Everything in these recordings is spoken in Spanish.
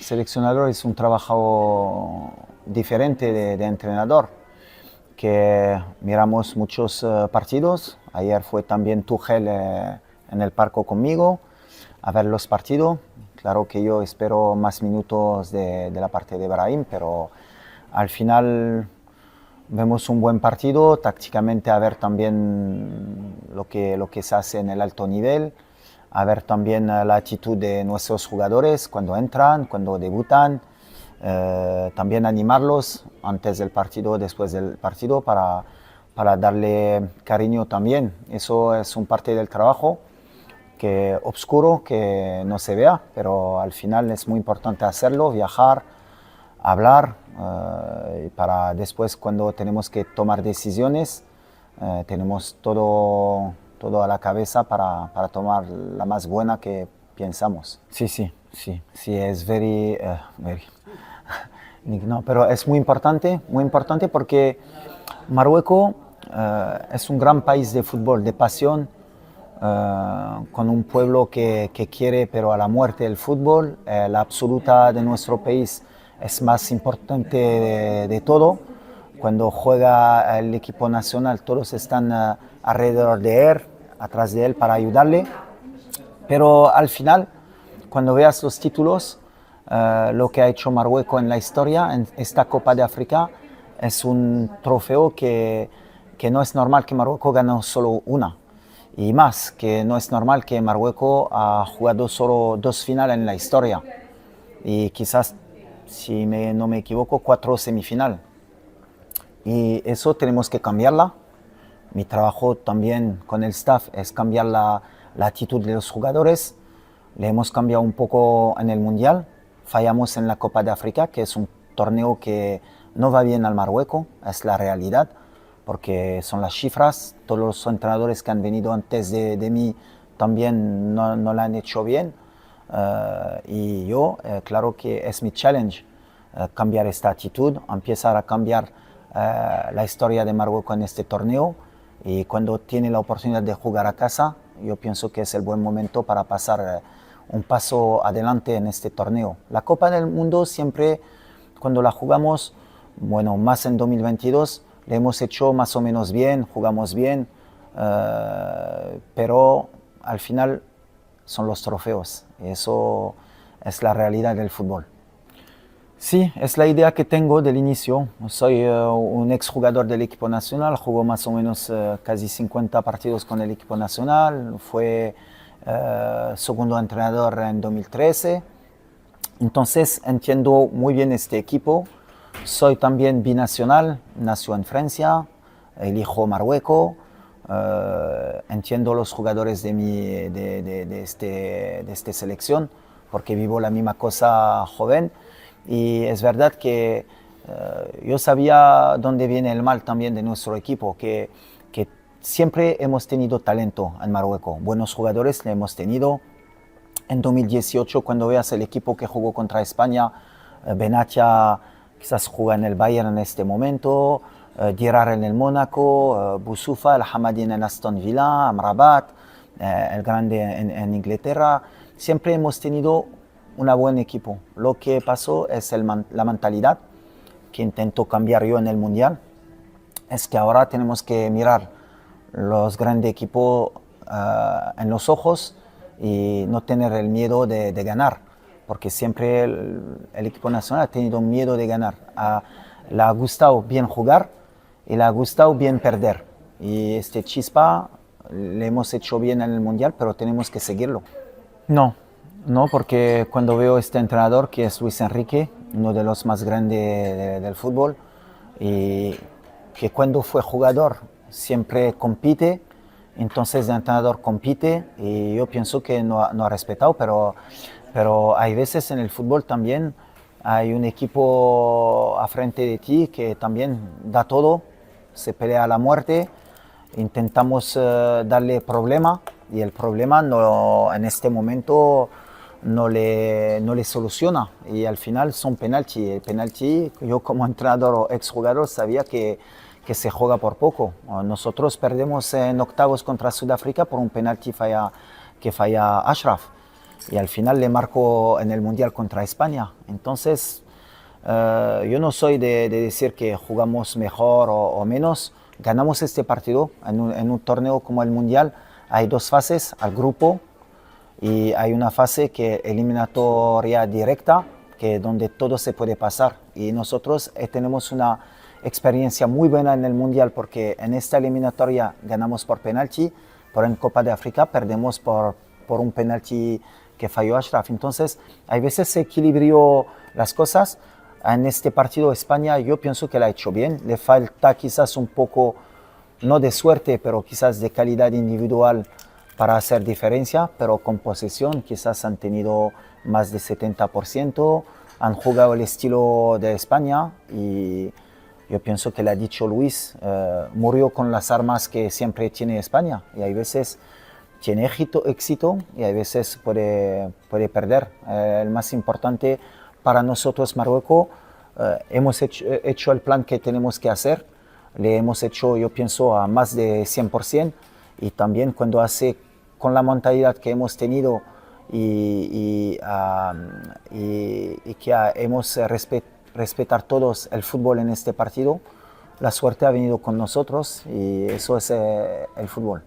seleccionador es un trabajo diferente de entrenador, que miramos muchos partidos. Ayer fue también Tuchel en el parque conmigo a ver los partidos. Claro que yo espero más minutos de la parte de Brahim, pero al final vemos un buen partido, tácticamente a ver también lo que se hace en el alto nivel, a ver también la actitud de nuestros jugadores cuando entran, cuando debutan, también animarlos antes del partido, después del partido, para darle cariño también. Eso es un parte del trabajo que oscuro, que no se vea, pero al final es muy importante hacerlo, viajar, hablar, para después cuando tenemos que tomar decisiones, tenemos todo a la cabeza para tomar la más buena que pensamos. Sí, es very no, pero es muy importante porque Marruecos es un gran país de fútbol, de pasión, con un pueblo que quiere, pero a la muerte, el fútbol. La absoluta de nuestro país es más importante de todo. Cuando juega el equipo nacional, todos están alrededor de él, atrás de él para ayudarle. Pero al final, cuando veas los títulos, lo que ha hecho Marruecos en la historia, en esta Copa de África, es un trofeo que no es normal que Marruecos gane solo una. Y más, que no es normal que Marruecos ha jugado solo 2 finales en la historia. Y quizás, si no me equivoco, 4 semifinales. Y eso tenemos que cambiarla. Mi trabajo también con el staff es cambiar la actitud de los jugadores. Le hemos cambiado un poco en el Mundial. Fallamos en la Copa de África, que es un torneo que no va bien al Marruecos, es la realidad, porque son las cifras. Todos los entrenadores que han venido antes de mí también no la han hecho bien. Y yo, claro que es mi challenge, cambiar esta actitud, empezar a cambiar la historia de Marruecos en este torneo. Y cuando tiene la oportunidad de jugar a casa, yo pienso que es el buen momento para pasar un paso adelante en este torneo. La Copa del Mundo siempre, cuando la jugamos, bueno, más en 2022, le hemos hecho más o menos bien, jugamos bien, pero al final son los trofeos. Eso es la realidad del fútbol. Sí, es la idea que tengo del inicio. Soy un exjugador del equipo nacional, jugó más o menos casi 50 partidos con el equipo nacional, fue segundo entrenador en 2013. Entonces entiendo muy bien este equipo. Soy también binacional, nació en Francia, elijo Marruecos. Entiendo los jugadores de esta selección, porque vivo la misma cosa joven. Y es verdad que yo sabía dónde viene el mal también de nuestro equipo, que siempre hemos tenido talento en Marruecos, buenos jugadores le hemos tenido. En 2018, cuando veas el equipo que jugó contra España, Benatia quizás juega en el Bayern en este momento, Dirar en el Mónaco, Boussoufa, el Hamadine en Aston Villa, Amrabat, el grande en Inglaterra. Siempre hemos tenido un buen equipo. Lo que pasó es la mentalidad que intento cambiar yo en el Mundial. Es que ahora tenemos que mirar los grandes equipos en los ojos y no tener el miedo de ganar, porque siempre el equipo nacional ha tenido miedo de ganar. Le ha gustado bien jugar y le ha gustado bien perder. Y este chispa le hemos hecho bien en el Mundial, pero tenemos que seguirlo. No, porque cuando veo este entrenador, que es Luis Enrique, uno de los más grandes del fútbol, y que cuando fue jugador siempre compite, entonces el entrenador compite, y yo pienso que no ha respetado, pero hay veces en el fútbol también hay un equipo a frente de ti que también da todo, se pelea a la muerte, intentamos darle problema, y el problema en este momento no le soluciona, y al final son penalti. El penalti, yo como entrenador o exjugador sabía que se juega por poco. Nosotros perdemos en octavos contra Sudáfrica por un penalti que falla Ashraf. y al final le marco en el Mundial contra España. Entonces, yo no soy de decir que jugamos mejor o menos. Ganamos este partido en un torneo como el Mundial. Hay dos fases al grupo y hay una fase que eliminatoria directa, que donde todo se puede pasar. Y nosotros tenemos una experiencia muy buena en el Mundial porque en esta eliminatoria ganamos por penalti, pero en Copa de África perdemos por un penalti que falló Achraf. Entonces, hay veces se equilibró las cosas. En este partido España yo pienso que la ha hecho bien. Le falta quizás un poco, no de suerte, pero quizás de calidad individual para hacer diferencia, pero con posesión quizás han tenido más de 70%, han jugado el estilo de España y yo pienso que le ha dicho Luis, murió con las armas que siempre tiene España y hay veces tiene éxito y hay veces puede perder. El más importante para nosotros, Marruecos, hemos hecho el plan que tenemos que hacer, le hemos hecho, yo pienso, a más de 100% y también cuando hace con la mentalidad que hemos tenido y que hemos respetar todos el fútbol en este partido, la suerte ha venido con nosotros y eso es el fútbol.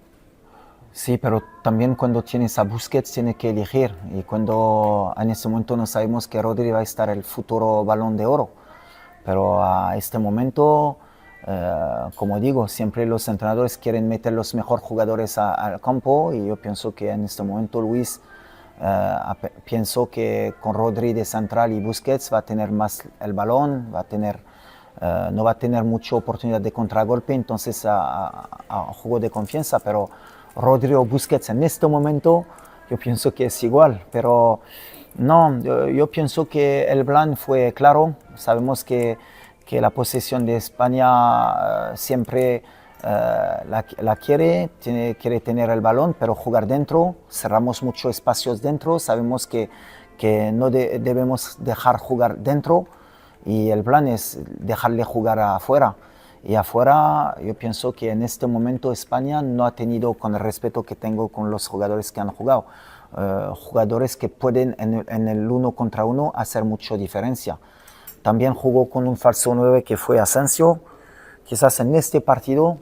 Sí, pero también cuando tienes a Busquets tienes que elegir y cuando en este momento no sabemos que Rodri va a estar el futuro Balón de Oro, pero a este momento, como digo, siempre los entrenadores quieren meter los mejores jugadores al campo y yo pienso que en este momento Luis pienso que con Rodri de central y Busquets va a tener más el balón, no va a tener mucha oportunidad de contragolpe, entonces a juego de confianza, pero Rodri o Busquets en este momento yo pienso que es igual, pero no, yo pienso que el plan fue claro, sabemos que la posesión de España siempre la quiere tener el balón, pero jugar dentro, cerramos muchos espacios dentro, sabemos que no debemos dejar jugar dentro y el plan es dejarle jugar afuera. Y afuera yo pienso que en este momento España no ha tenido, con el respeto que tengo con los jugadores que han jugado, jugadores que pueden en el uno contra uno hacer mucha diferencia. También jugó con un falso 9 que fue Asensio. Quizás en este partido,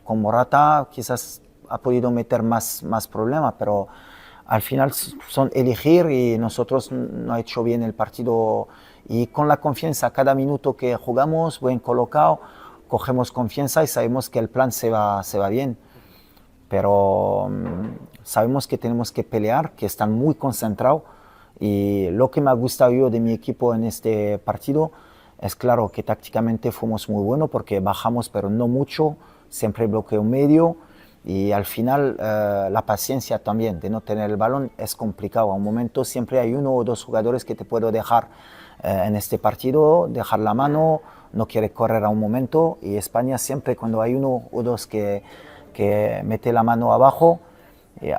con Morata, quizás ha podido meter más problemas, pero al final son elegir y nosotros no ha hecho bien el partido. Y con la confianza, cada minuto que jugamos, buen colocado, cogemos confianza y sabemos que el plan se va bien. Pero sabemos que tenemos que pelear, que están muy concentrados. Y lo que me ha gustado yo de mi equipo en este partido es claro que tácticamente fuimos muy buenos porque bajamos pero no mucho, siempre bloqueo medio y al final la paciencia también de no tener el balón es complicado. A un momento siempre hay uno o dos jugadores que te puedo dejar en este partido, dejar la mano, no quiere correr a un momento y España siempre cuando hay uno o dos que mete la mano abajo,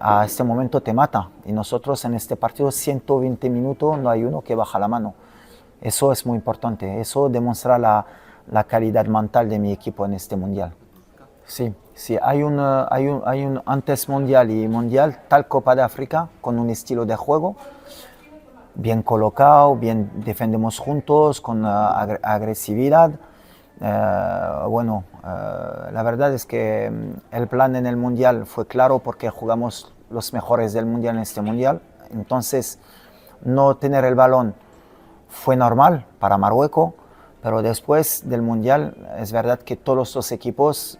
a este momento te mata. Y nosotros en este partido 120 minutos no hay uno que baja la mano. Eso es muy importante. Eso demuestra la calidad mental de mi equipo en este mundial. Sí, hay un antes mundial y mundial, tal Copa de África, con un estilo de juego bien colocado, bien defendemos juntos, con agresividad. La verdad es que el plan en el mundial fue claro porque jugamos los mejores del mundial en este mundial. Entonces, no tener el balón fue normal para Marruecos, pero después del mundial es verdad que todos los equipos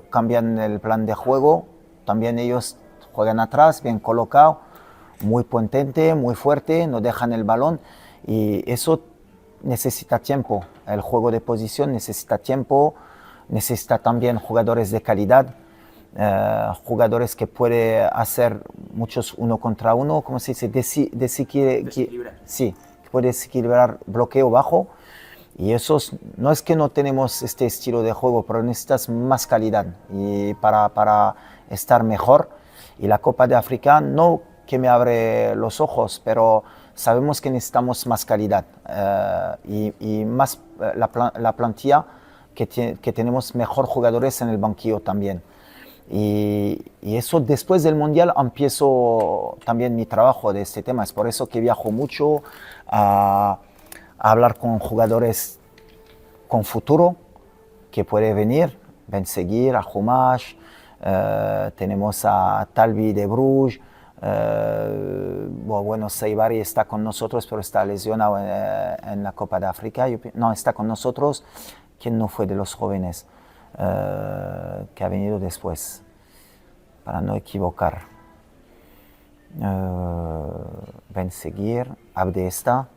cambian el plan de juego. También ellos juegan atrás, bien colocado, muy potente, muy fuerte, no dejan el balón y eso necesita tiempo. El juego de posición necesita tiempo, necesita también jugadores de calidad, jugadores que pueden hacer muchos uno contra uno, como se dice, desequilibrar. Sí, que puede desequilibrar bloqueo bajo. Y eso no es que no tenemos este estilo de juego, pero necesitas más calidad y para estar mejor. Y la Copa de África no que me abre los ojos, pero sabemos que necesitamos más calidad y más la plantilla que tenemos mejor jugadores en el banquillo también. Y eso después del Mundial empiezo también mi trabajo de este tema. Es por eso que viajo mucho a hablar con jugadores con futuro que puede venir, Benseguir, a Humash, tenemos a Talbi de Bruges, bueno, Seibari está con nosotros, pero está lesionado en la Copa de África. No, está con nosotros. ¿Quién no fue de los jóvenes que ha venido después? Para no equivocar. Benseguir, Abdesta,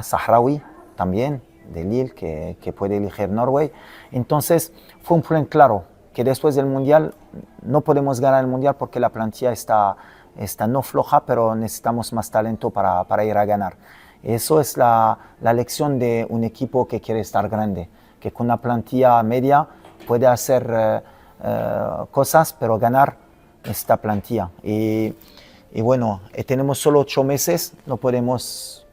Sahraoui también, de Lille, que puede elegir Norway. Entonces, fue un plan claro, que después del Mundial no podemos ganar el Mundial porque la plantilla está no floja, pero necesitamos más talento para ir a ganar. Eso es la lección de un equipo que quiere estar grande, que con una plantilla media puede hacer cosas, pero ganar esta plantilla. Y bueno, tenemos solo 8 meses, no podemos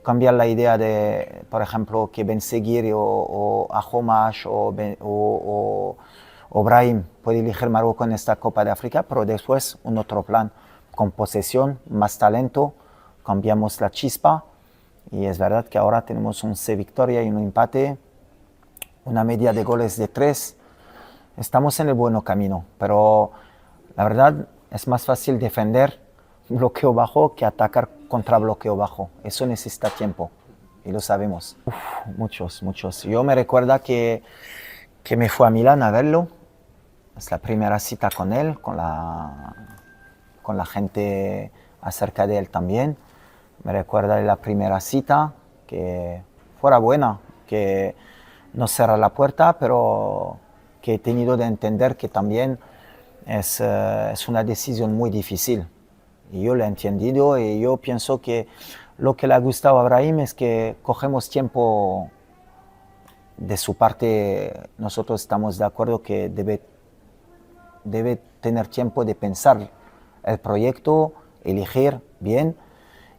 cambiar la idea de, por ejemplo, que Benseguir o Ahomash o Brahim puede elegir Marruecos en esta Copa de África, pero después un otro plan, con posesión, más talento, cambiamos la chispa y es verdad que ahora tenemos un 6 victoria y un empate, una media de goles de 3. Estamos en el buen camino, pero la verdad es más fácil defender bloqueo bajo que atacar contra bloqueo bajo. Eso necesita tiempo y lo sabemos. Muchos. Yo me recuerda que me fui a Milán a verlo. Es la primera cita con él, con la gente acerca de él también. Me recuerda de la primera cita, que fuera buena, que no cerra la puerta, pero que he tenido de entender que también es una decisión muy difícil. Y yo lo he entendido y yo pienso que lo que le ha gustado a Brahim es que cogemos tiempo de su parte. Nosotros estamos de acuerdo que debe tener tiempo de pensar el proyecto, elegir bien.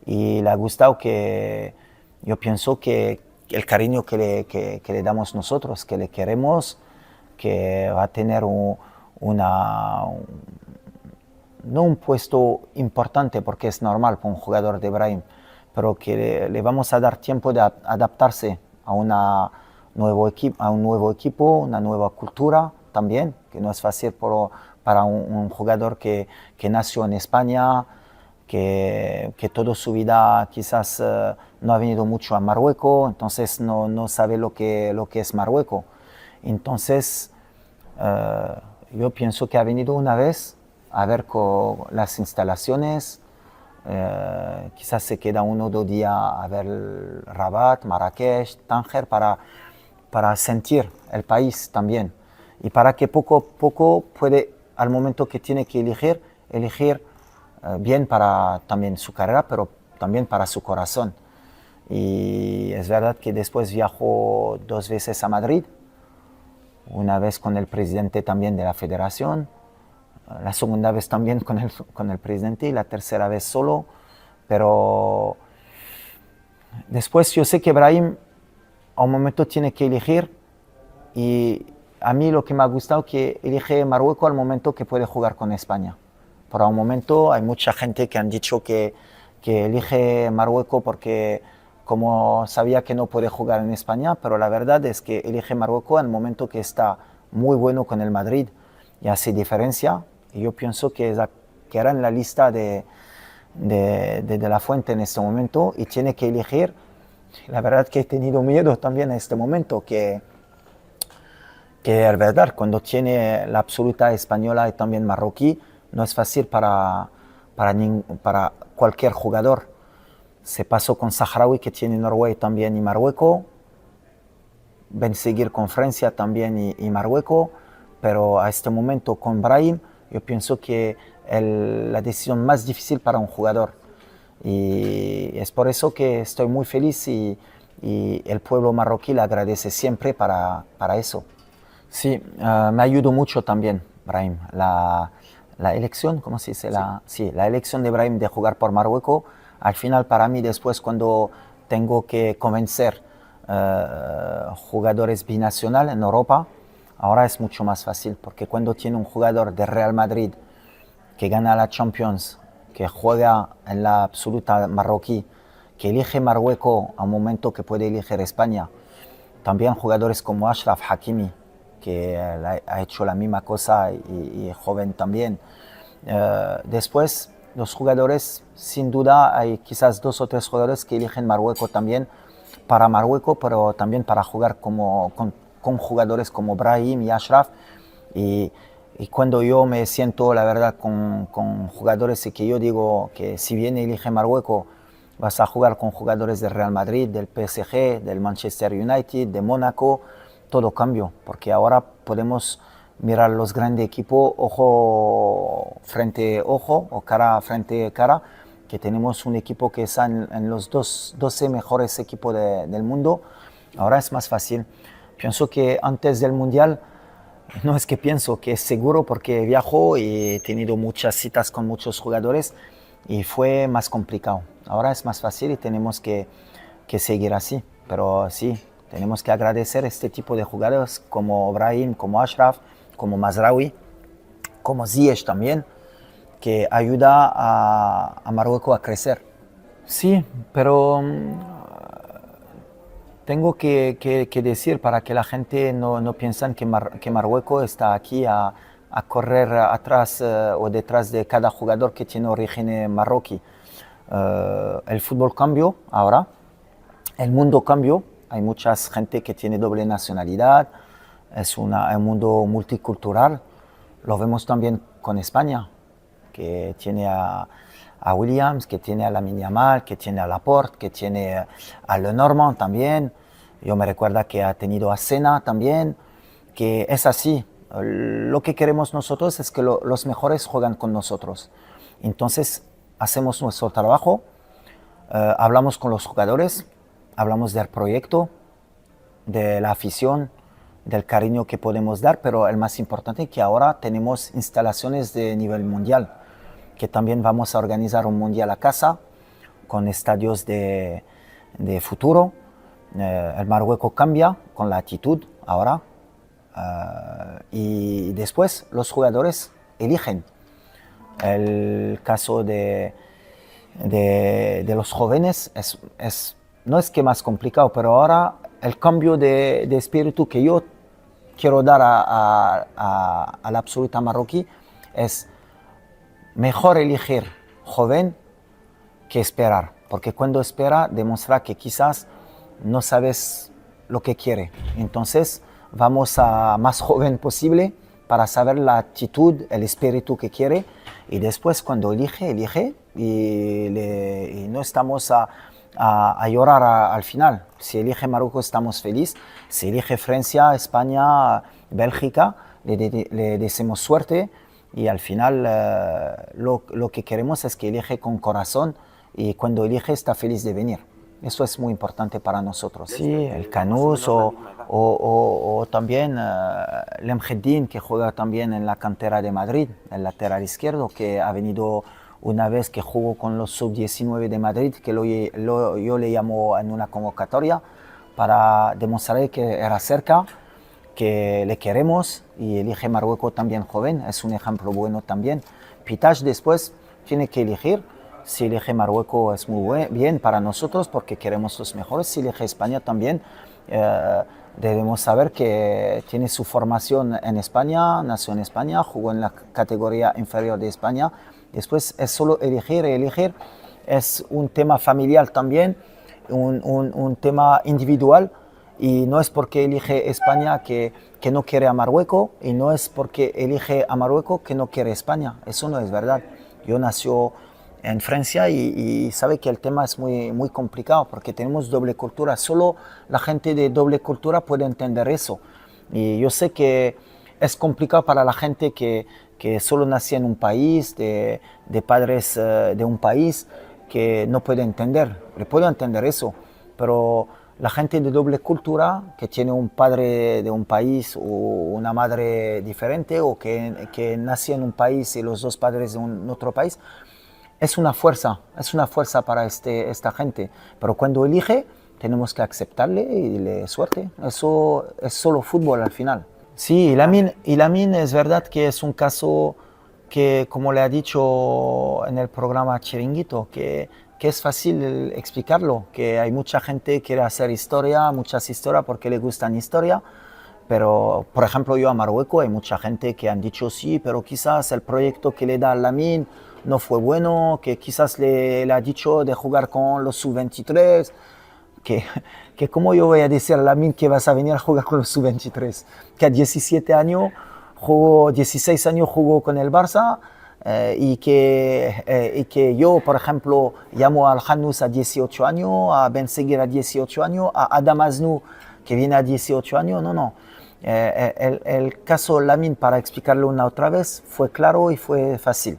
Y le ha gustado que yo pienso que el cariño que le damos nosotros, que le queremos, que va a tener no un puesto importante porque es normal para un jugador de Brahim, pero que le vamos a dar tiempo de adaptarse a un nuevo equipo, una nueva cultura también, que no es fácil para un jugador que nació en España, que toda su vida quizás no ha venido mucho a Marruecos, entonces no sabe lo que es Marruecos. Entonces, yo pienso que ha venido una vez a ver con las instalaciones, quizás se queda 1 o 2 días a ver Rabat, Marrakech, Tánger, para sentir el país también. Y para que poco a poco puede, al momento que tiene que elegir bien para también su carrera, pero también para su corazón. Y es verdad que después viajó 2 veces a Madrid, una vez con el presidente también de la federación, la segunda vez también con el presidente y la tercera vez solo, pero después yo sé que Brahim a un momento tiene que elegir y a mí lo que me ha gustado es que elige Marruecos al momento que puede jugar con España. Por un momento hay mucha gente que han dicho que elige Marruecos porque como sabía que no puede jugar en España, pero la verdad es que elige Marruecos al momento que está muy bueno con el Madrid y hace diferencia. Y yo pienso que era en la lista de la fuente en este momento y tiene que elegir. La verdad que he tenido miedo también en este momento, que es verdad, cuando tiene la absoluta española y también marroquí, no es fácil para cualquier jugador. Se pasó con Sahraoui, que tiene Noruega también y Marruecos, Benseguir con Francia también y Marruecos, pero a este momento con Brahim, yo pienso que la decisión más difícil para un jugador. Y es por eso que estoy muy feliz y el pueblo marroquí le agradece siempre para eso. Sí, me ayudó mucho también, Brahim. La elección, ¿cómo se dice? La elección de Brahim de jugar por Marruecos, al final para mí después cuando tengo que convencer jugadores binacionales en Europa, Ahora es mucho más fácil, porque cuando tiene un jugador de Real Madrid que gana la Champions, que juega en la absoluta marroquí, que elige Marruecos a un momento que puede elegir España. También jugadores como Achraf Hakimi, que ha hecho la misma cosa y joven también. Después, los jugadores, sin duda, hay quizás 2 o 3 jugadores que eligen Marruecos también para Marruecos, pero también para jugar con jugadores como Brahim y Achraf. Y, y cuando yo me siento, la verdad, con jugadores y que yo digo que si bien elige Marruecos, vas a jugar con jugadores del Real Madrid, del PSG, del Manchester United, de Mónaco, todo cambio, porque ahora podemos mirar los grandes equipos ojo frente ojo o cara frente cara, que tenemos un equipo que está en los 12 mejores equipos del mundo. Ahora es más fácil. Pienso que antes del Mundial, no es que pienso que es seguro porque viajo y he tenido muchas citas con muchos jugadores y fue más complicado. Ahora es más fácil y tenemos que seguir así. Pero sí, tenemos que agradecer este tipo de jugadores como Brahim, como Achraf, como Mazraoui, como Ziyech también, que ayuda a Marruecos a crecer. Sí, pero tengo que decir para que la gente no piense que Marruecos está aquí a correr atrás o detrás de cada jugador que tiene origen marroquí. El fútbol cambió ahora, el mundo cambió, hay mucha gente que tiene doble nacionalidad, es un mundo multicultural. Lo vemos también con España, que tiene a Williams, que tiene a Lamine Yamal, que tiene a Laporte, que tiene a Lenormand también. Yo me recuerdo que ha tenido a Senna también, que es así. Lo que queremos nosotros es que los mejores juegan con nosotros. Entonces hacemos nuestro trabajo, hablamos con los jugadores, hablamos del proyecto, de la afición, del cariño que podemos dar, pero el más importante es que ahora tenemos instalaciones de nivel mundial, que también vamos a organizar un mundial a casa con estadios de futuro. El Marruecos cambia con la actitud ahora y después los jugadores eligen. El caso de los jóvenes no es que más complicado, pero ahora el cambio de espíritu que yo quiero dar a la absoluta marroquí es mejor elegir joven que esperar, porque cuando espera demuestra que quizás no sabes lo que quiere. Entonces vamos a más joven posible para saber la actitud, el espíritu que quiere, y después cuando elige y no estamos a llorar al final. Si elige Marruecos estamos felices, si elige Francia, España, Bélgica, le deseamos suerte y al final lo que queremos es que elige con corazón y cuando elige está feliz de venir. Eso es muy importante para nosotros. Sí, el Canús o también Lemheddine, que juega también en la cantera de Madrid, el lateral izquierdo, que ha venido una vez que jugó con los sub-19 de Madrid, que yo le llamo en una convocatoria para demostrar que era cerca, que le queremos y elige Marruecos también joven, es un ejemplo bueno también. Pitache después tiene que elegir. Si elige Marruecos es muy bien para nosotros porque queremos los mejores. Si elige España también debemos saber que tiene su formación en España, nació en España, jugó en la categoría inferior de España. Después es solo elegir. Es un tema familiar también, un tema individual. Y no es porque elige España que no quiere a Marruecos y no es porque elige a Marruecos que no quiere España. Eso no es verdad. Yo nació en Francia y sabe que el tema es muy complicado porque tenemos doble cultura. Solo la gente de doble cultura puede entender eso. Y yo sé que es complicado para la gente que solo nació en un país, de padres de un país, que no puede entender. Le puedo entender eso, pero la gente de doble cultura, que tiene un padre de un país o una madre diferente o que nació en un país y los dos padres de otro país, es una fuerza para esta gente. Pero cuando elige, tenemos que aceptarle y darle suerte. Eso es solo fútbol al final. Sí, y Lamine es verdad que es un caso que, como le ha dicho en el programa Chiringuito, que es fácil explicarlo, que hay mucha gente que quiere hacer historia, muchas historias porque le gustan historia, pero por ejemplo yo a Marruecos hay mucha gente que han dicho sí, pero quizás el proyecto que le da a Lamine no fue bueno, que quizás le ha dicho de jugar con los sub-23, que, que como yo voy a decir a Lamine que vas a venir a jugar con los sub-23, que a 17 años jugó, 16 años jugó con el Barça y que yo, por ejemplo, llamo al Hanous a 18 años, a Ben Seguir a 18 años, a Adam Aznou que viene a 18 años, no, no. El caso Lamine, para explicarlo una otra vez, fue claro y fue fácil.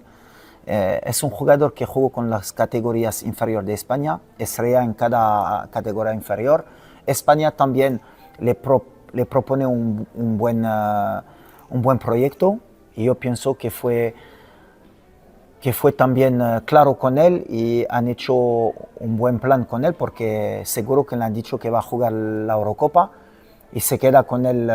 Es un jugador que jugó con las categorías inferiores de España, estrella en cada categoría inferior. España también le propone un buen proyecto y yo pienso que fue también claro con él y han hecho un buen plan con él porque seguro que le han dicho que va a jugar la Eurocopa y se queda con él,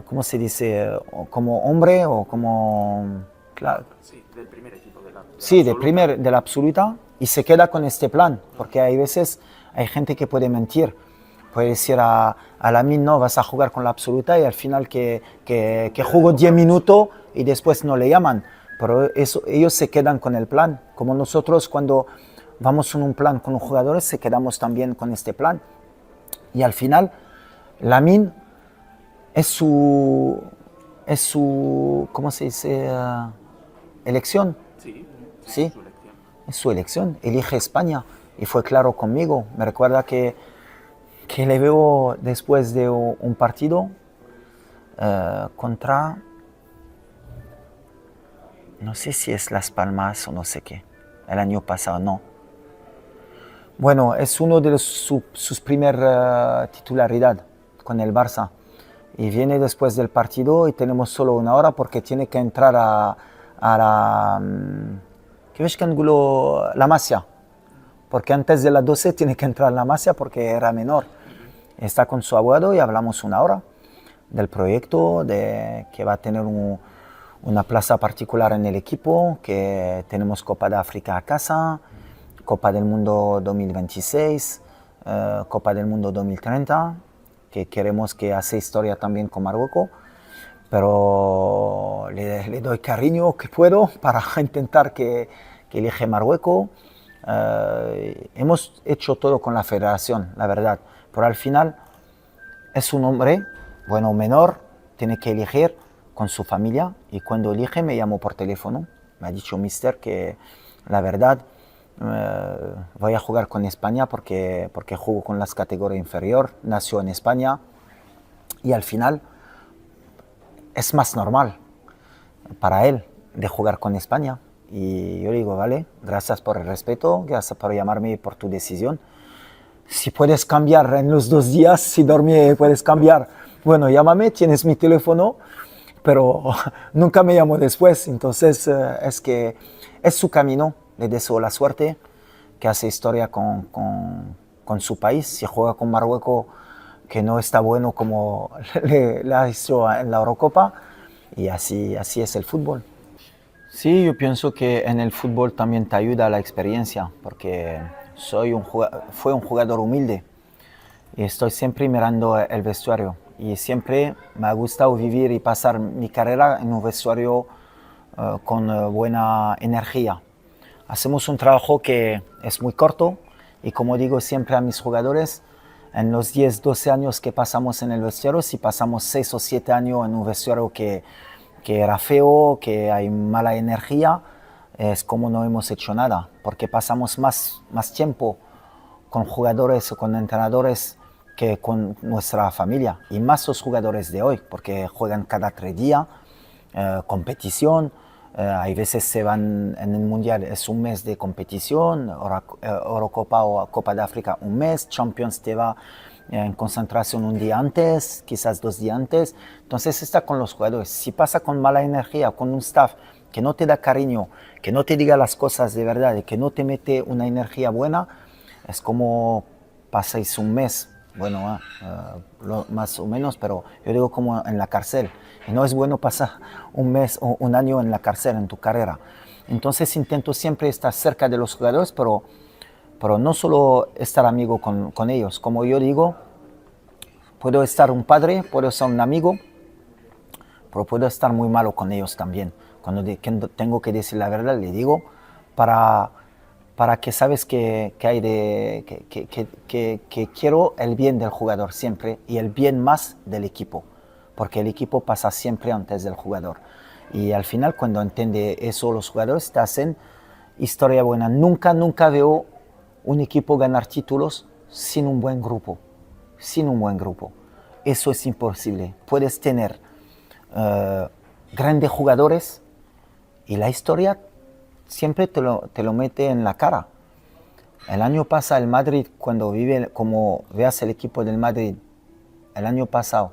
¿cómo se dice? Como hombre o como... Claro, Sí, del primer equipo de sí, absoluta. de la absoluta y se queda con este plan, porque hay veces hay gente que puede mentir, puede decir a Lamine no, vas a jugar con la absoluta y al final que jugó 10 minutos y después no le llaman, pero eso, ellos se quedan con el plan, como nosotros cuando vamos en un plan con los jugadores se quedamos también con este plan y al final Lamine es su, ¿cómo se dice? Elección, Sí, sí, ¿sí? su elección. Es su elección, elige España y fue claro conmigo. Me recuerda que le veo después de un partido contra, no sé si es Las Palmas o no sé qué, el año pasado, no. Bueno, es uno de sus primeras titularidad con el Barça. Y viene después del partido y tenemos solo una hora porque tiene que entrar a la... ¿Qué ves que angulo? La Masia. Porque antes de las 12 tiene que entrar la Masia porque era menor. Está con su abogado y hablamos una hora del proyecto, de que va a tener una plaza particular en el equipo, que tenemos Copa de África a casa, Copa del Mundo 2026, Copa del Mundo 2030, que queremos que hace historia también con Marruecos, pero le doy cariño que puedo para intentar que elige Marruecos. Hemos hecho todo con la federación, la verdad, pero al final es un hombre, bueno, menor, tiene que elegir con su familia y cuando elige me llamó por teléfono, me ha dicho Mister que la verdad voy a jugar con España porque juego con las categorías inferior, nació en España y al final es más normal para él de jugar con España. Y yo digo, vale, gracias por el respeto, gracias por llamarme y por tu decisión. Si puedes cambiar en los 2 días, si dormí puedes cambiar, bueno, llámame, tienes mi teléfono, pero nunca me llamo después. Entonces es que es su camino, le deseo la suerte, que hace historia con su país. Si juega con Marruecos, que no está bueno como le ha hecho en la Eurocopa, y así es el fútbol. Sí, yo pienso que en el fútbol también te ayuda la experiencia, porque fue un jugador humilde y estoy siempre mirando el vestuario y siempre me ha gustado vivir y pasar mi carrera en un vestuario con buena energía. Hacemos un trabajo que es muy corto y como digo siempre a mis jugadores, en los 10, 12 años que pasamos en el vestuario, si pasamos 6 o 7 años en un vestuario que era feo, que hay mala energía, es como no hemos hecho nada, porque pasamos más tiempo con jugadores o con entrenadores que con nuestra familia, y más los jugadores de hoy, porque juegan cada 3 días, competición, hay veces se van en el Mundial, es un mes de competición, Eurocopa o Copa de África un mes, Champions te va en concentración un día antes, quizás 2 días antes. Entonces está con los jugadores. Si pasa con mala energía, con un staff que no te da cariño, que no te diga las cosas de verdad y que no te mete una energía buena, es como pasáis un mes bueno, más o menos, pero yo digo como en la cárcel. Y no es bueno pasar un mes o un año en la cárcel en tu carrera. Entonces intento siempre estar cerca de los jugadores, pero no solo estar amigo con ellos. Como yo digo, puedo estar un padre, puedo ser un amigo, pero puedo estar muy malo con ellos también. Cuando tengo que decir la verdad, le digo para que sabes que quiero el bien del jugador siempre y el bien más del equipo, porque el equipo pasa siempre antes del jugador. Y al final, cuando entiende eso los jugadores, te hacen historia buena. Nunca veo un equipo ganar títulos sin un buen grupo. Sin un buen grupo. Eso es imposible. Puedes tener grandes jugadores y la historia siempre te lo mete en la cara. El año pasado el Madrid, cuando como veas el equipo del Madrid, el año pasado,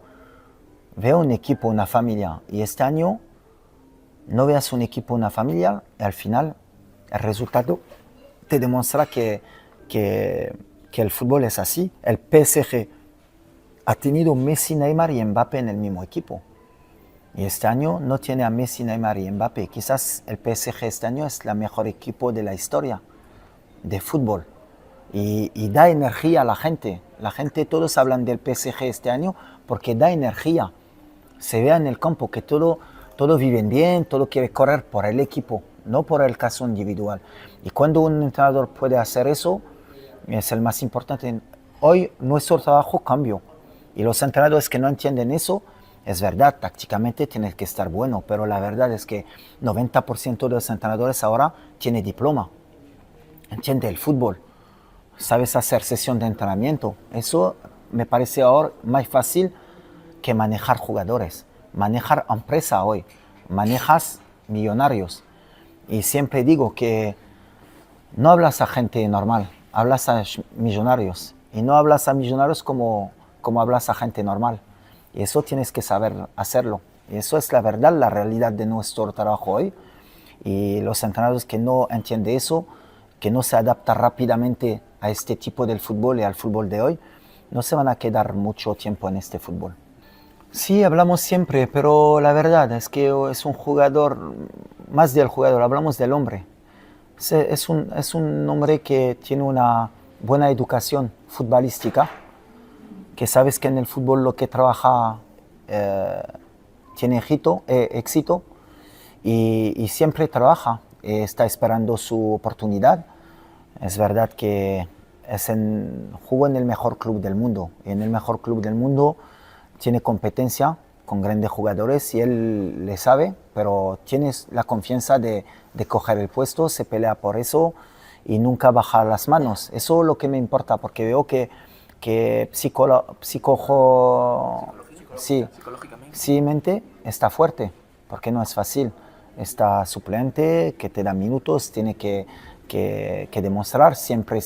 veo un equipo, una familia, y este año no veas un equipo, una familia, y al final el resultado te demuestra que el fútbol es así. El PSG ha tenido Messi, Neymar y Mbappé en el mismo equipo. Y este año no tiene a Messi, Neymar y Mbappé. Quizás el PSG este año es el mejor equipo de la historia de fútbol. Y da energía a la gente. La gente, todos hablan del PSG este año porque da energía. Se ve en el campo que todos viven bien, todo quiere correr por el equipo, no por el caso individual. Y cuando un entrenador puede hacer eso, es el más importante. Hoy nuestro trabajo cambió. Y los entrenadores que no entienden eso, es verdad, tácticamente tienes que estar bueno, pero la verdad es que 90% de los entrenadores ahora tienen diploma, entiende el fútbol, sabes hacer sesión de entrenamiento. Eso me parece ahora más fácil que manejar jugadores, manejar empresa hoy, manejas millonarios. Y siempre digo que no hablas a gente normal, hablas a millonarios. Y no hablas a millonarios como hablas a gente normal. Y eso tienes que saber hacerlo. Y eso es la verdad, la realidad de nuestro trabajo hoy. Y los entrenadores que no entienden eso, que no se adaptan rápidamente a este tipo del fútbol y al fútbol de hoy, no se van a quedar mucho tiempo en este fútbol. Sí, hablamos siempre, pero la verdad es que es un jugador, más del jugador, hablamos del hombre. Es un hombre que tiene una buena educación futbolística, que sabes que en el fútbol lo que trabaja tiene éxito y siempre trabaja, está esperando su oportunidad. Es verdad que jugó en el mejor club del mundo y en el mejor club del mundo tiene competencia con grandes jugadores y él le sabe, pero tienes la confianza de coger el puesto, se pelea por eso y nunca baja las manos. Eso es lo que me importa, porque veo que psicológicamente está fuerte, porque no es fácil. Está suplente, que te da minutos, tiene que demostrar siempre,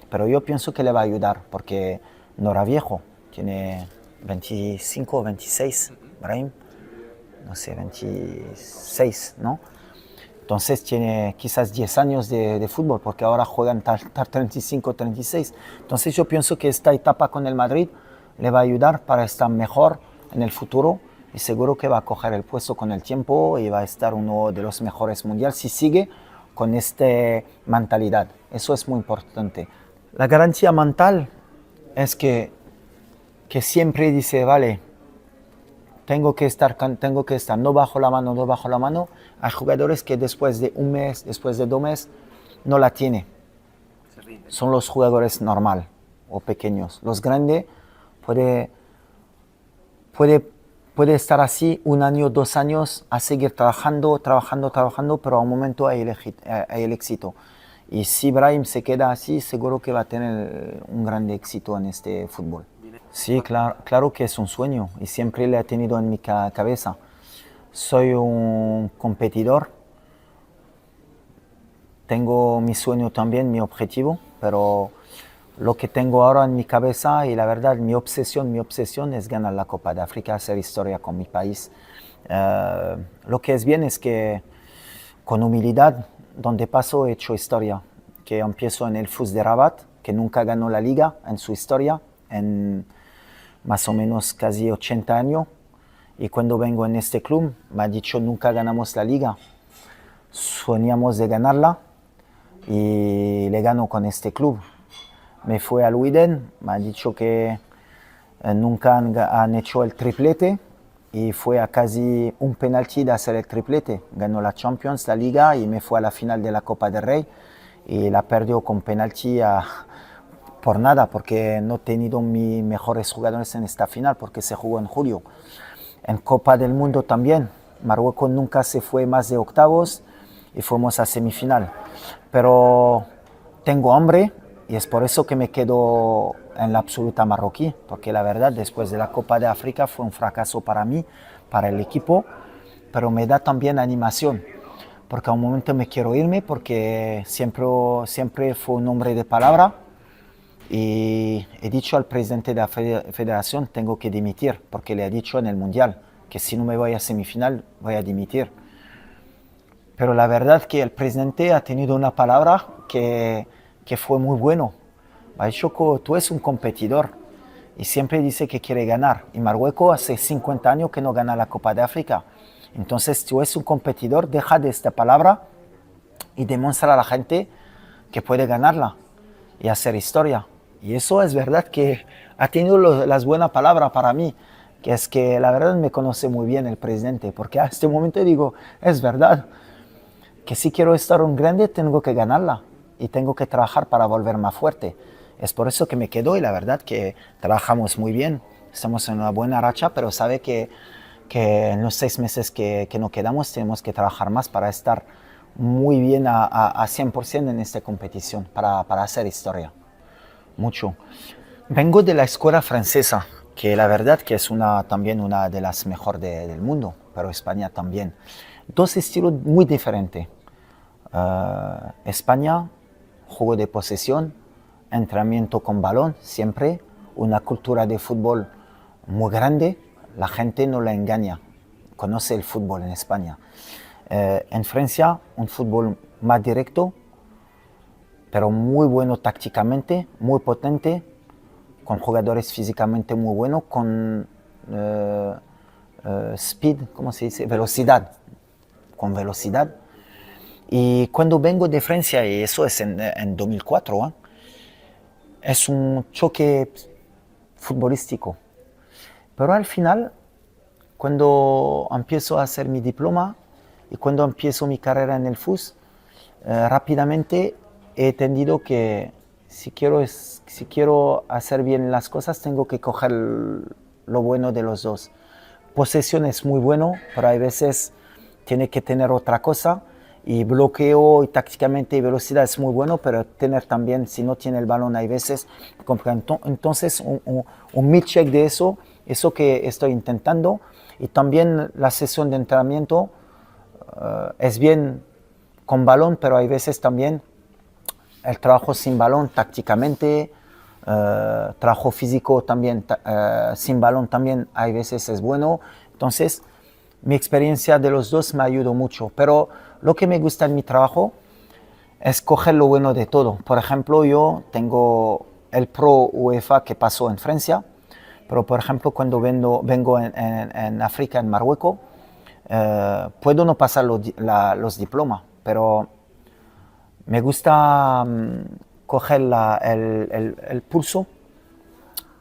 pero yo pienso que le va a ayudar, porque no era viejo, tiene 25 o 26, Brahim, no sé, 26, ¿no? Entonces tiene quizás 10 años de fútbol, porque ahora juegan 35, 36. Entonces yo pienso que esta etapa con el Madrid le va a ayudar para estar mejor en el futuro y seguro que va a coger el puesto con el tiempo y va a estar uno de los mejores mundiales si sigue con esta mentalidad. Eso es muy importante. La garantía mental es que siempre dice, vale, tengo que estar, no bajo la mano. Hay jugadores que después de un mes, después de 2 meses, no la tiene. Son los jugadores normal o pequeños. Los grandes puede estar así 1 año, 2 años, a seguir trabajando, pero a un momento hay el éxito. Y si Brahim se queda así, seguro que va a tener un gran éxito en este fútbol. Sí, claro que es un sueño y siempre lo he tenido en mi cabeza. Soy un competidor, tengo mi sueño también, mi objetivo, pero lo que tengo ahora en mi cabeza y la verdad mi obsesión es ganar la Copa de África, hacer historia con mi país. Lo que es bien es que con humildad, donde paso he hecho historia, que empiezo en el FUS de Rabat, que nunca ganó la liga en su historia, en más o menos casi 80 años. Y cuando vengo en este club, me ha dicho nunca ganamos la liga. Soñamos de ganarla y le gano con este club. Me fui al Widen, me ha dicho que nunca han hecho el triplete y fue a casi un penalti de hacer el triplete. Ganó la Champions, la Liga y me fue a la final de la Copa del Rey y la perdió con penalti por nada, porque no he tenido mis mejores jugadores en esta final, porque se jugó en julio. En Copa del Mundo también, Marruecos nunca se fue más de octavos y fuimos a semifinal. Pero tengo hambre y es por eso que me quedo en la absoluta marroquí, porque la verdad después de la Copa de África fue un fracaso para mí, para el equipo, pero me da también animación, porque a un momento me quiero irme, porque siempre fue un hombre de palabra y he dicho al presidente de la federación tengo que dimitir, porque le he dicho en el Mundial que si no me voy a semifinal voy a dimitir. Pero la verdad que el presidente ha tenido una palabra que fue muy bueno. Ha dicho que tú eres un competidor y siempre dice que quiere ganar. Y Marruecos hace 50 años que no gana la Copa de África. Entonces tú eres un competidor, deja de esta palabra y demuestra a la gente que puede ganarla y hacer historia. Y eso es verdad que ha tenido las buenas palabras para mí, que es que la verdad me conoce muy bien el presidente, porque a este momento digo, es verdad, que si quiero estar un grande tengo que ganarla y tengo que trabajar para volver más fuerte. Es por eso que me quedo y la verdad que trabajamos muy bien, estamos en una buena racha, pero sabe que en los 6 meses que nos quedamos tenemos que trabajar más para estar muy bien a 100% en esta competición, para hacer historia. Mucho. Vengo de la escuela francesa, que la verdad que es también una de las mejores del mundo, pero España también. Dos estilos muy diferentes. España, juego de posesión, entrenamiento con balón, siempre, una cultura de fútbol muy grande, la gente no la engaña, conoce el fútbol en España. En Francia, un fútbol más directo, pero muy bueno tácticamente, muy potente, con jugadores físicamente muy buenos, con speed, ¿cómo se dice? Velocidad, con velocidad. Y cuando vengo de Francia, y eso es en 2004, es un choque futbolístico. Pero al final, cuando empiezo a hacer mi diploma y cuando empiezo mi carrera en el FUS, rápidamente he entendido que si quiero hacer bien las cosas, tengo que coger lo bueno de los dos. Posesión es muy bueno, pero hay veces tiene que tener otra cosa. Y bloqueo y tácticamente y velocidad es muy bueno, pero tener también, si no tiene el balón, hay veces. Entonces, un mid-check de eso que estoy intentando. Y también la sesión de entrenamiento es bien con balón, pero hay veces también el trabajo sin balón tácticamente, trabajo físico también sin balón también hay veces es bueno. Entonces, mi experiencia de los dos me ayudó mucho, pero lo que me gusta en mi trabajo es coger lo bueno de todo. Por ejemplo, yo tengo el Pro UEFA que pasó en Francia, pero por ejemplo, cuando vengo en África, en Marruecos, puedo no pasar los diplomas, pero me gusta coger el pulso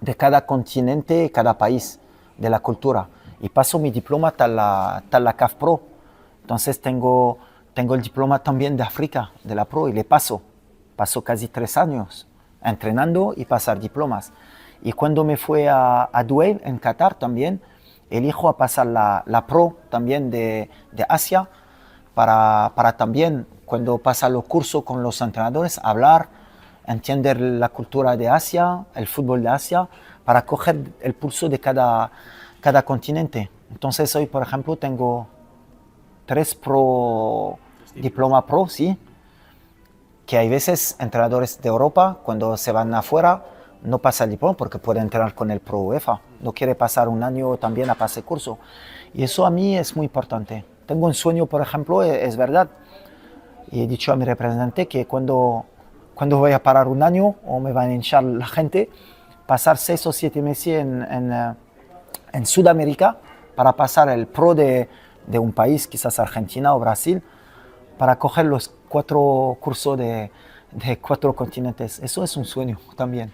de cada continente, cada país, de la cultura. Y paso mi diploma tal la CAF Pro. Entonces tengo el diploma también de África, de la Pro, y le paso casi 3 años entrenando y pasar diplomas. Y cuando me fui a Dubai, en Qatar también, elijo a pasar la Pro también de Asia, para también, cuando pasa los cursos con los entrenadores, hablar, entender la cultura de Asia, el fútbol de Asia, para coger el pulso de cada continente. Entonces hoy, por ejemplo, tengo 3 diploma pro, sí, que hay veces entrenadores de Europa, cuando se van afuera, no pasa el diploma porque puede entrenar con el Pro UEFA. No quiere pasar un año también a pasar curso. Y eso a mí es muy importante. Tengo un sueño, por ejemplo, es verdad. Y he dicho a mi representante que cuando voy a parar un año o me van a hinchar la gente, pasar 6 o 7 meses en Sudamérica para pasar el pro de un país, quizás Argentina o Brasil, para coger los 4 cursos de 4 continentes. Eso es un sueño también.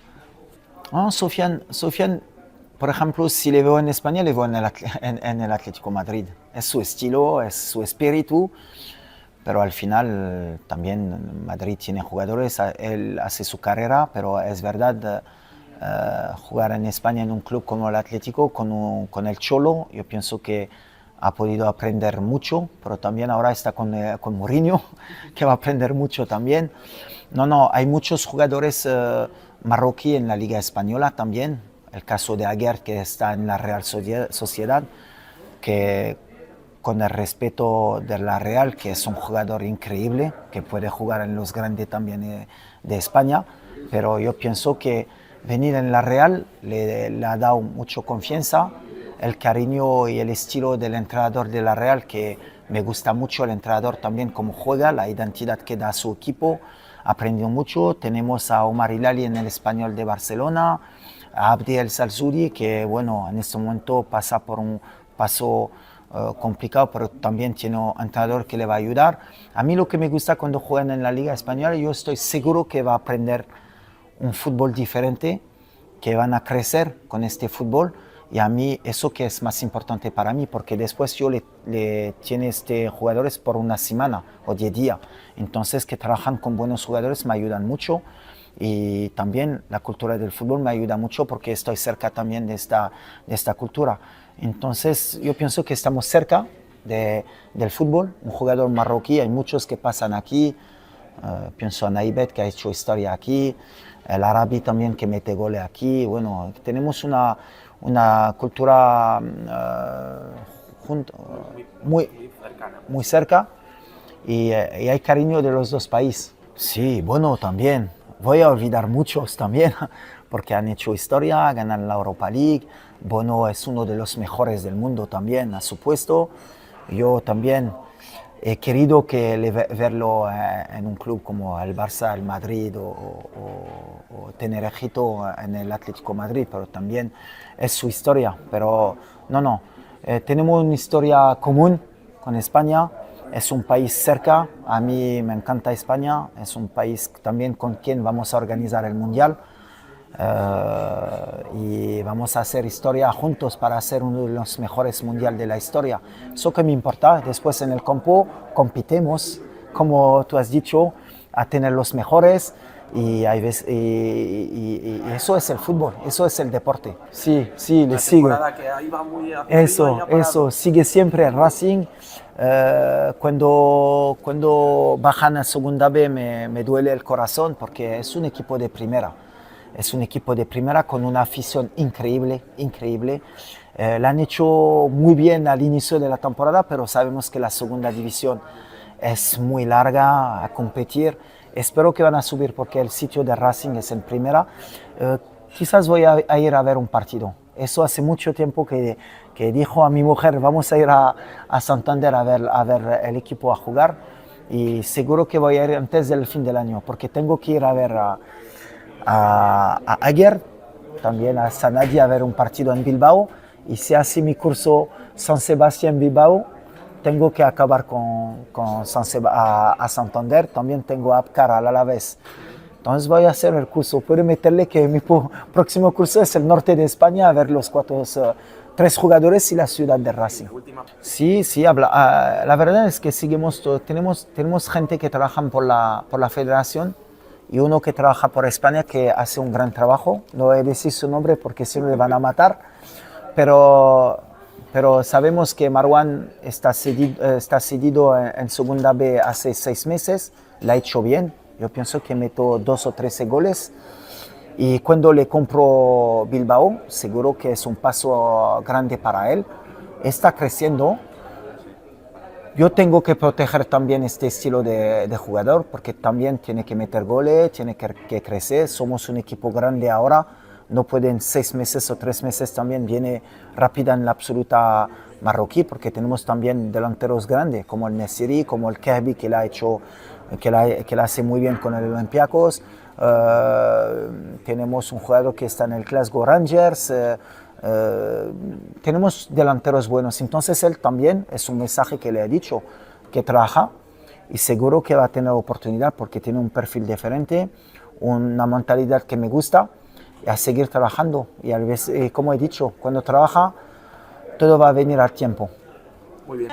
Sofiane, por ejemplo, si le veo en España, le veo en el Atlético de Madrid. Es su estilo, es su espíritu, pero al final también Madrid tiene jugadores, él hace su carrera, pero es verdad, jugar en España en un club como el Atlético, con el Cholo, yo pienso que ha podido aprender mucho, pero también ahora está con Mourinho, que va a aprender mucho también. No, hay muchos jugadores marroquíes en la Liga Española también. El caso de Aguerd, que está en la Real Sociedad, que con el respeto de la Real, que es un jugador increíble, que puede jugar en los grandes también de España, pero yo pienso que venir en la Real le ha dado mucha confianza, el cariño y el estilo del entrenador de la Real, que me gusta mucho el entrenador también, cómo juega, la identidad que da a su equipo, aprendió mucho. Tenemos a Omar Hilali en el Español de Barcelona, a Abdi El Salzuri, que bueno, en este momento pasa por un paso complicado, pero también tiene un entrenador que le va a ayudar. A mí lo que me gusta cuando juegan en la Liga Española, yo estoy seguro que va a aprender un fútbol diferente, que van a crecer con este fútbol, y a mí eso que es más importante para mí, porque después yo le tiene jugadores por una semana o 10 días, entonces que trabajan con buenos jugadores me ayudan mucho, y también la cultura del fútbol me ayuda mucho porque estoy cerca también de esta cultura. Entonces yo pienso que estamos cerca del fútbol, un jugador marroquí, hay muchos que pasan aquí, pienso a Naibet, que ha hecho historia aquí, el Arabi también, que mete goles aquí. Bueno, tenemos una cultura muy cerca, y hay cariño de los dos países. Sí, bueno, también voy a olvidar muchos también, porque han hecho historia, ganan la Europa League. Bono es uno de los mejores del mundo también, a su puesto. Yo también he querido verlo en un club como el Barça, el Madrid o tener éxito en el Atlético de Madrid, pero también es su historia. Pero tenemos una historia común con España, es un país cerca, a mí me encanta España, es un país también con quien vamos a organizar el Mundial. Y vamos a hacer historia juntos para hacer uno de los mejores mundiales de la historia. Eso que me importa. Después en el campo compitemos, como tú has dicho, a tener los mejores, y eso es el fútbol, eso es el deporte. Sí, le sigo. Que ahí va muy Eso, sigue siempre el Racing. Cuando bajan a segunda B me duele el corazón, porque es un equipo de primera. Es un equipo de primera con una afición increíble. La han hecho muy bien al inicio de la temporada, pero sabemos que la segunda división es muy larga a competir. Espero que van a subir, porque el sitio de Racing es en primera. Quizás voy a ir a ver un partido. Eso hace mucho tiempo que dijo a mi mujer, vamos a ir a Santander a ver el equipo a jugar. Y seguro que voy a ir antes del fin del año, porque tengo que ir a ver a Aguerd, también a Sanadi, a ver un partido en Bilbao, y si hace mi curso San Sebastián Bilbao, tengo que acabar a Santander, también tengo Apcar al Alavés. Entonces voy a hacer el curso. Puedo meterle que mi próximo curso es el norte de España, a ver los 3 jugadores y la ciudad de Racing. Sí, la verdad es que tenemos gente que trabaja por la federación, y uno que trabaja por España, que hace un gran trabajo. No voy a decir su nombre porque si no le van a matar, pero sabemos que Marwan está cedido en segunda B hace 6 meses, la ha hecho bien. Yo pienso que meto 2 o 13 goles, y cuando le compro Bilbao, seguro que es un paso grande para él. Está creciendo. Yo tengo que proteger también este estilo de jugador, porque también tiene que meter goles, tiene que crecer. Somos un equipo grande ahora, no pueden 6 meses o 3 meses también viene rápida en la absoluta marroquí, porque tenemos también delanteros grandes, como el Nesiri, como el Kehbi, que le ha hecho que la hace muy bien con el Olympiacos. Tenemos un jugador que está en el Glasgow Rangers. Tenemos delanteros buenos. Entonces él también, es un mensaje que le he dicho, que trabaja y seguro que va a tener oportunidad porque tiene un perfil diferente, una mentalidad que me gusta, y a seguir trabajando. Y a veces, como he dicho, cuando trabaja, todo va a venir al tiempo. Muy bien.